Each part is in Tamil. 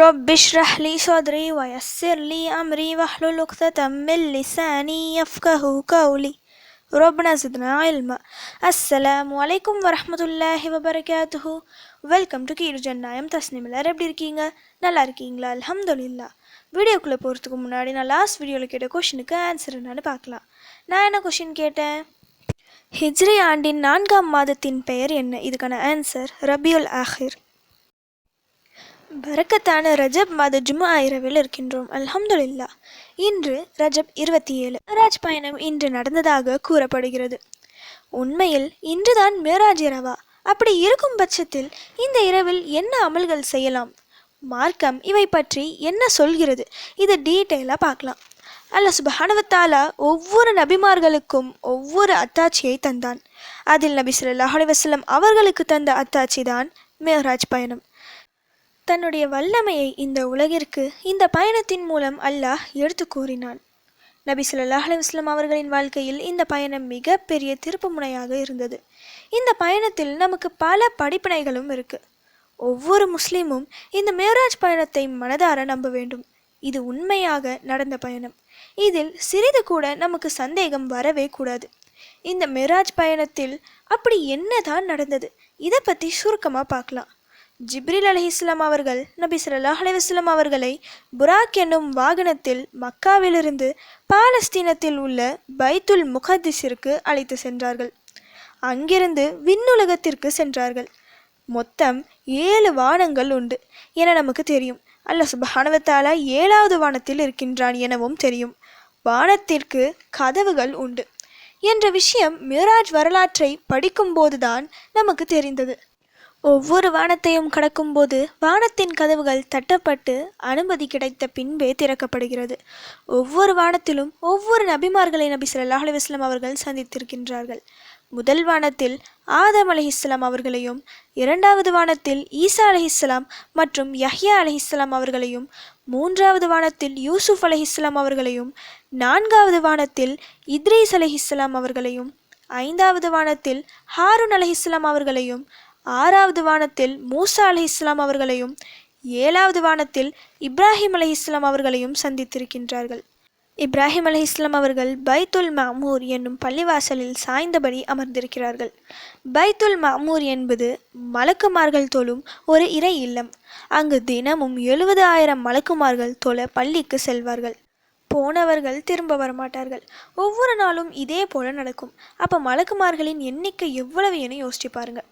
رب اشرح لي صدري ويسر لي أمري واحلل عقدة من لساني يفقه قولي ربنا زدنا علما. அஸ்ஸலாமு அலைக்கும் வரஹ்மத்துல்லாஹி வபரகாத்துஹு. வெல்கம் டு கீரு ஜன்னாயம் தஸ்னிம். எல்லாரும் எப்படி இருக்கீங்க? நல்லா இருக்கீங்களா? அல்ஹம்துலில்லாஹ். வீடியோக்குள்ளே போகிறதுக்கு முன்னாடி நான் லாஸ்ட் வீடியோவில் கேட்ட கொஷினுக்கு ஆன்சர் என்னன்னு பார்க்கலாம். நான் என்ன கொஷின் கேட்டேன்? ஹிஜ்ரி ஆண்டின் 4ஆம் மாதத்தின் பெயர் என்ன? இதுக்கான ஆன்சர் ரபியுல் ஆஹிர். பரக்கத்தான ரஜப் மாத ஜும்ஆ இரவில் இருக்கின்றோம். அல்ஹம்துலில்லாஹ். இன்று ரஜப் 27. மேராஜ் பயணம் இன்று நடந்ததாக கூறப்படுகிறது. உண்மையில் இன்றுதான் மேராஜ் இரவா? அப்படி இருக்கும் பட்சத்தில் இந்த இரவில் என்ன அமல்கள் செய்யலாம்? மார்க்கம் இவை பற்றி என்ன சொல்கிறது? இதை டீட்டெயிலாக பார்க்கலாம். அல்லாஹ் சுப்ஹானஹு வ தஆலா ஒவ்வொரு நபிமார்களுக்கும் ஒவ்வொரு அத்தாட்சியை தந்தான். அதில் நபி ஸல்லல்லாஹு அலைஹி வஸல்லம் அவர்களுக்கு தந்த அத்தாட்சி தான் மேராஜ் பயணம். தன்னுடைய வல்லமையை இந்த உலகிற்கு இந்த பயணத்தின் மூலம் அல்லாஹ் எடுத்து கூறினான். நபி ஸல்லல்லாஹு அலைஹி வஸல்லம் அவர்களின் வாழ்க்கையில் இந்த பயணம் மிக பெரிய திருப்பு முனையாக இருந்தது. இந்த பயணத்தில் நமக்கு பல படிப்பினைகளும் இருக்கு. ஒவ்வொரு முஸ்லீமும் இந்த மேராஜ் பயணத்தை மனதார நம்ப வேண்டும். இது உண்மையாக நடந்த பயணம். இதில் சிறிது கூட நமக்கு சந்தேகம் வரவே கூடாது. இந்த மேராஜ் பயணத்தில் அப்படி என்னதான் நடந்தது? இதை பற்றி சுருக்கமாக பார்க்கலாம். ஜிப்ரீல் அலைஹிஸ்ஸலாம் அவர்கள் நபி ஸல்லல்லாஹு அலைஹி வஸல்லம் அவர்களை புராக் என்னும் வாகனத்தில் மக்காவிலிருந்து பாலஸ்தீனத்தில் உள்ள பைத்துல் முகத்திஸிற்கு அழைத்து சென்றார்கள். அங்கிருந்து விண்ணுலகத்திற்கு சென்றார்கள். மொத்தம் 7 வானங்கள் உண்டு என நமக்கு தெரியும். அல்லாஹ் சுப்ஹானஹு வ தஆலா 7வது வானத்தில் இருக்கின்றான் எனவும் தெரியும். வானத்திற்கு கதவுகள் உண்டு என்ற விஷயம் மிராஜ் வரலாற்றை படிக்கும்போதுதான் நமக்கு தெரிந்தது. ஒவ்வொரு வானத்தையும் கடக்கும்போது வானத்தின் கதவுகள் தட்டப்பட்டு அனுமதி கிடைத்த பின்பே திறக்கப்படுகிறது. ஒவ்வொரு வானத்திலும் ஒவ்வொரு நபிமார்களை நபி ஸல்லல்லாஹு அலைஹி வஸல்லம் அவர்கள் சந்தித்திருக்கின்றார்கள். முதல் வானத்தில் ஆதம் அலைஹிஸ்ஸலாம் அவர்களையும், 2வது வானத்தில் ஈசா அலைஹிஸ்ஸலாம் மற்றும் யஹ்யா அலைஹிஸ்ஸலாம் அவர்களையும், 3வது வானத்தில் யூசுப் அலைஹிஸ்ஸலாம் அவர்களையும், 4வது வானத்தில் இத்ரீஸ் அலைஹிஸ்ஸலாம் அவர்களையும், 5வது வானத்தில் ஹாரூன் அலைஹிஸ்ஸலாம் அவர்களையும், 6வது வானத்தில் மூசா அலைஹிஸ்ஸலாம் அவர்களையும், 7வது வானத்தில் இப்ராஹிம் அலைஹிஸ்ஸலாம் அவர்களையும் சந்தித்திருக்கின்றார்கள். இப்ராஹிம் அலைஹிஸ்ஸலாம் அவர்கள் பைத்துல் மஅமூர் என்னும் பள்ளிவாசலில் சாய்ந்தபடி அமர்ந்திருக்கிறார்கள். பைத்துல் மஅமூர் என்பது மலக்குமார்கள் தொழும் ஒரு இறை இல்லம். அங்கு தினமும் 70,000 மலக்குமார்கள் தொழ பள்ளிக்கு செல்வார்கள். போனவர்கள் திரும்ப வரமாட்டார்கள். ஒவ்வொரு நாளும் இதே போல நடக்கும். அப்போ மலக்குமார்களின் எண்ணிக்கை எவ்வளவு என யோசிச்சு பாருங்க.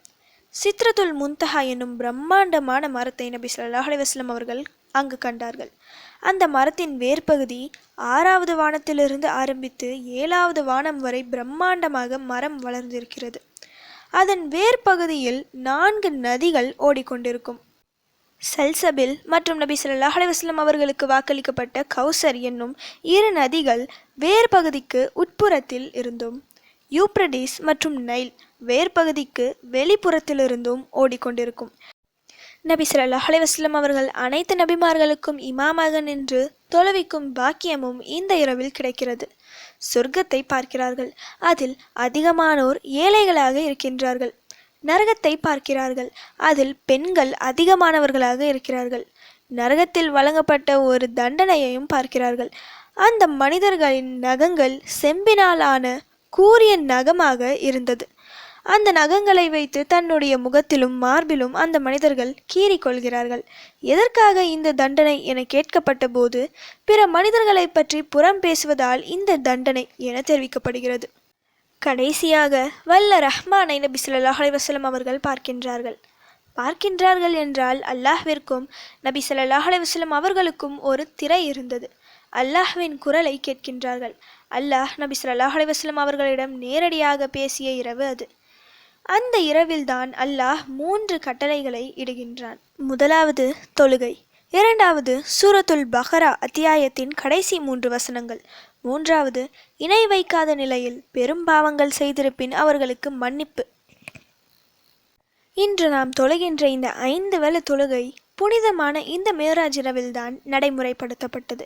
சித்ரத்துல் முன்தஹா என்னும் பிரம்மாண்டமான மரத்தை நபி ஸல்லல்லாஹு அலைஹி வஸல்லம் அவர்கள் அங்கு கண்டார்கள். அந்த மரத்தின் வேர்பகுதி 6வது வானத்திலிருந்து ஆரம்பித்து 7வது வானம் வரை பிரம்மாண்டமாக மரம் வளர்ந்திருக்கிறது. அதன் வேர்பகுதியில் 4 நதிகள் ஓடிக்கொண்டிருக்கும். சல்சபில் மற்றும் நபி ஸல்லல்லாஹு அலைஹி வஸல்லம் அவர்களுக்கு வாக்களிக்கப்பட்ட கௌசர் என்னும் 2 நதிகள் வேர்பகுதிக்கு உட்புறத்தில் இருந்தும், யூப்ரடிஸ் மற்றும் நைல் வேர்பகுதிக்கு வெளிப்புறத்திலிருந்தும் ஓடிக்கொண்டிருக்கும். நபி ஸல்லல்லாஹு அலைஹி வஸல்லம் அவர்கள் அனைத்து நபிமார்களுக்கும் இமாமாக நின்று தொழுவிக்கும் பாக்கியமும் இந்த இரவில் கிடைக்கிறது. சொர்க்கத்தை பார்க்கிறார்கள். அதில் அதிகமானோர் ஏழைகளாக இருக்கின்றார்கள். நரகத்தை பார்க்கிறார்கள். அதில் பெண்கள் அதிகமானவர்களாக இருக்கிறார்கள். நரகத்தில் வழங்கப்பட்ட ஒரு தண்டனையையும் பார்க்கிறார்கள். அந்த மனிதர்களின் நகங்கள் செம்பினாலான கூரிய நகமாக இருந்தது. அந்த நகங்களை வைத்து தன்னுடைய முகத்திலும் மார்பிலும் அந்த மனிதர்கள் கீறிக்கொள்கிறார்கள். எதற்காக இந்த தண்டனை என கேட்கப்பட்ட போது பிற மனிதர்களை பற்றி புறம் பேசுவதால் இந்த தண்டனை என தெரிவிக்கப்படுகிறது. கடைசியாக வல்ல ரஹ்மானை நபி ஸல்லல்லாஹு அலைஹி வஸல்லம் அவர்கள் பார்க்கின்றார்கள் என்றால் அல்லாஹ்விற்கும் நபி ஸல்லல்லாஹு அலைஹி வஸல்லம் அவர்களுக்கும் ஒரு திரை இருந்தது. அல்லாஹ்வின் குரலை கேட்கின்றார்கள். அல்லாஹ் நபி ஸல்லல்லாஹு அலைஹி வஸல்லம் அவர்களிடம் நேரடியாக பேசிய இரவு அது. அந்த இரவில்தான் அல்லாஹ் 3 கட்டளைகளை இடுகின்றான். முதலாவது தொழுகை, 2வது சூரத்துல் பஹரா அத்தியாயத்தின் கடைசி 3 வசனங்கள், 3வது இணை வைக்காத நிலையில் பெரும் பாவங்கள் செய்திருப்பின் அவர்களுக்கு மன்னிப்பு. இன்று நாம் தொழுகின்ற இந்த 5 வேளை தொழுகை புனிதமான இந்த மேராஜ் இரவில்தான் நடைமுறைப்படுத்தப்பட்டது.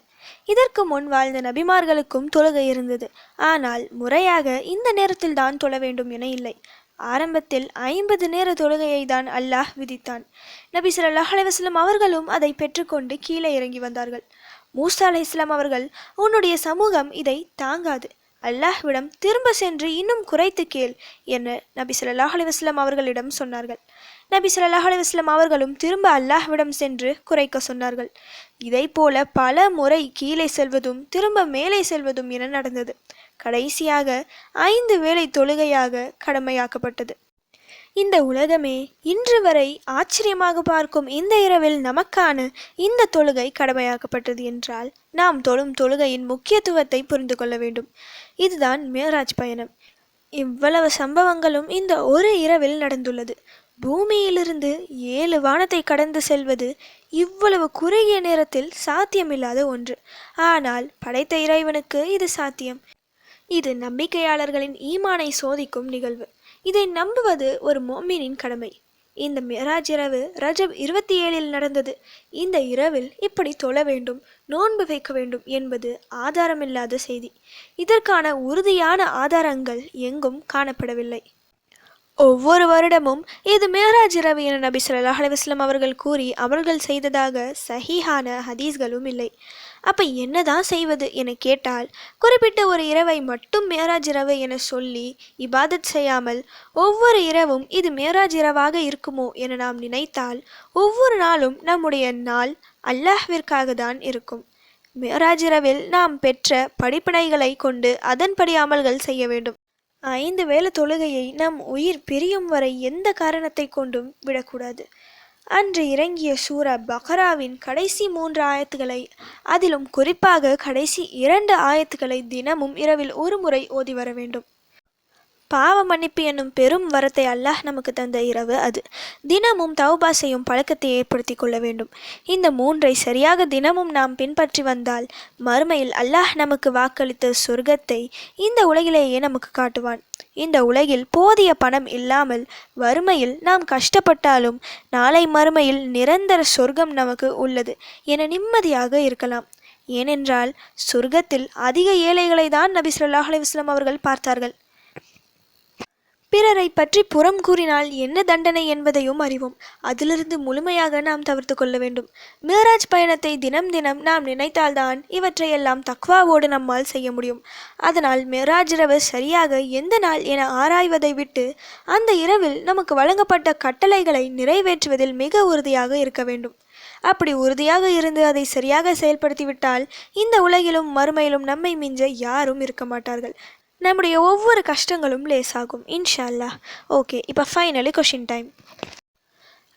இதற்கு முன் வாழ்ந்த நபிமார்களுக்கும் தொழுகை இருந்தது. ஆனால் முறையாக இந்த நேரத்தில் தான் தொழ வேண்டும் என இல்லை. ஆரம்பத்தில் 50 நேர தொழுகையை தான் அல்லாஹ் விதித்தான். நபி ஸல்லல்லாஹு அலைஹி வஸல்லம் அவர்களும் அதை பெற்றுக்கொண்டு கீழே இறங்கி வந்தார்கள். மூசா அலைஹிஸ்ஸலாம் அவர்கள், உன்னுடைய சமூகம் இதை தாங்காது, அல்லாஹ்விடம் திரும்ப சென்று இன்னும் குறைத்து கேள் என நபி ஸல்லல்லாஹு அலைஹி வஸல்லம் அவர்களிடம் சொன்னார்கள். நபி ஸல்லல்லாஹு அலைஹி வஸல்லம் அவர்களும் திரும்ப அல்லாஹ்விடம் சென்று குறைக்க சொன்னார்கள். இதை போல பல முறை கீழே செல்வதும் திரும்ப மேலே செல்வதும் என நடந்தது. கடைசியாக 5 வேளை தொழுகையாக கடமையாக்கப்பட்டது. இந்த உலகமே இன்று வரை ஆச்சரியமாக பார்க்கும் இந்த இரவில் நமக்கான இந்த தொழுகை கடமையாக்கப்பட்டது என்றால் நாம் தொழும் தொழுகையின் முக்கியத்துவத்தை புரிந்து கொள்ள வேண்டும். இதுதான் மேராஜ் பயணம். இவ்வளவு சம்பவங்களும் இந்த ஒரு இரவில் நடந்துள்ளது. பூமியிலிருந்து 7 வானத்தை கடந்து செல்வது இவ்வளவு குறுகிய நேரத்தில் சாத்தியமில்லாத ஒன்று. ஆனால் படைத்த இறைவனுக்கு இது சாத்தியம். இது நம்பிக்கையாளர்களின் ஈமானை சோதிக்கும் நிகழ்வு. இதை நம்புவது ஒரு மோமினின் கடமை. இந்த மிராஜ் இரவு ரஜப் 27 நடந்தது. இந்த இரவில் இப்படி தொழ வேண்டும், நோன்பு வைக்க வேண்டும் என்பது ஆதாரமில்லாத செய்தி. இதற்கான உறுதியான ஆதாரங்கள் எங்கும் காணப்படவில்லை. ஒவ்வொரு வருடமும் இது மேராஜ் இரவு என நபி ஸல்லல்லாஹு அலைஹி வஸல்லம் அவர்கள் கூறி அமல்கள் செய்ததாக சஹீஹான ஹதீஸ்களும் இல்லை. அப்போ என்னதான் செய்வது என கேட்டால், குறிப்பிட்ட ஒரு இரவை மட்டும் மேராஜ் இரவு என சொல்லி இபாதத் செய்யாமல் ஒவ்வொரு இரவும் இது மேராஜ் இரவாக இருக்குமோ என நாம் நினைத்தால் ஒவ்வொரு நாளும் நம்முடைய நாள் அல்லாஹ்விற்காக தான் இருக்கும். மேராஜ் இரவில் நாம் பெற்ற படிப்பினைகளை கொண்டு அதன்படி அமல்கள் செய்ய வேண்டும். 5 வேளை தொழுகையை நம் உயிர் பிரியும் வரை எந்த காரணத்தை கொண்டும் விடக்கூடாது. அன்று இறங்கிய சூரா பக்ராவின் கடைசி 3 ஆயத்துக்களை, அதிலும் குறிப்பாக கடைசி 2 ஆயத்துக்களை தினமும் இரவில் ஒரு முறை ஓதி வர வேண்டும். பாவ மன்னிப்பு என்னும் பெரும் வரத்தை அல்லாஹ் நமக்கு தந்த இரவு அது. தினமும் தௌபா செய்யும் பழக்கத்தை ஏற்படுத்தி கொள்ள வேண்டும். இந்த 3ஐ சரியாக தினமும் நாம் பின்பற்றி வந்தால் மறுமையில் அல்லாஹ் நமக்கு வாக்களித்த சொர்க்கத்தை இந்த உலகிலேயே நமக்கு காட்டுவான். இந்த உலகில் போதிய பணம் இல்லாமல் வறுமையில் நாம் கஷ்டப்பட்டாலும் நாளை மறுமையில் நிரந்தர சொர்க்கம் நமக்கு உள்ளது என நிம்மதியாக இருக்கலாம். ஏனென்றால் சொர்க்கத்தில் அதிக ஏழைகளை தான் நபி ஸல்லல்லாஹு அலைஹி வஸல்லம் அவர்கள் பார்த்தார்கள். பிறரை பற்றி புறம் கூறினால் என்ன தண்டனை என்பதையும் அறிவோம். அதிலிருந்து முழுமையாக நாம் தவிர்த்து கொள்ள வேண்டும். மேராஜ் பயணத்தை தினம் தினம் நாம் நினைத்தால்தான் இவற்றையெல்லாம் தக்வாவோடு நம்மால் செய்ய முடியும். அதனால் மேராஜ் இரவு சரியாக எந்த நாள் என ஆராய்வதை விட்டு அந்த இரவில் நமக்கு வழங்கப்பட்ட கட்டளைகளை நிறைவேற்றுவதில் மிக உறுதியாக இருக்க வேண்டும். அப்படி உறுதியாக இருந்து அதை சரியாக செயல்படுத்திவிட்டால் இந்த உலகிலும் மறுமையிலும் நம்மை மிஞ்ச யாரும் இருக்க மாட்டார்கள். நம்முடைய ஒவ்வொரு கஷ்டங்களும் லேசாகும் இன்ஷா அல்லாஹ். ஓகே, இப்போ ஃபைனலி கொஷின் டைம்.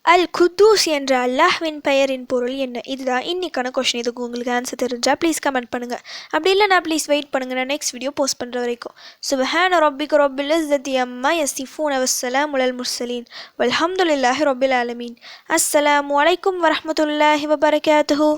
அல் குத்தூஸ் என்ற அல்லாஹ்வின் பெயரின் பொருள் என்ன? இதுதான் இன்னைக்கான கொஷின். இதுக்கு உங்களுக்கு ஆன்சர் தெரிஞ்சால் ப்ளீஸ் கமெண்ட் பண்ணுங்கள். அப்படி இல்லைனா ப்ளீஸ் வெயிட் பண்ணுங்கள், நான் நெக்ஸ்ட் வீடியோ போஸ்ட் பண்ணுற வரைக்கும். சுப்ஹான ரப்பிக ரப்பில் இஸ்ஸத்தி அம்மா யசிஃபூன வஸ்ஸலாமு அலல் முர்ஸலீன் வல்ஹம்துலில்லாஹி ரப்பில் ஆலமீன். அஸ்ஸலாமு அலைக்கும் வரஹ்மத்துல்லாஹி வபரகாத்துஹு.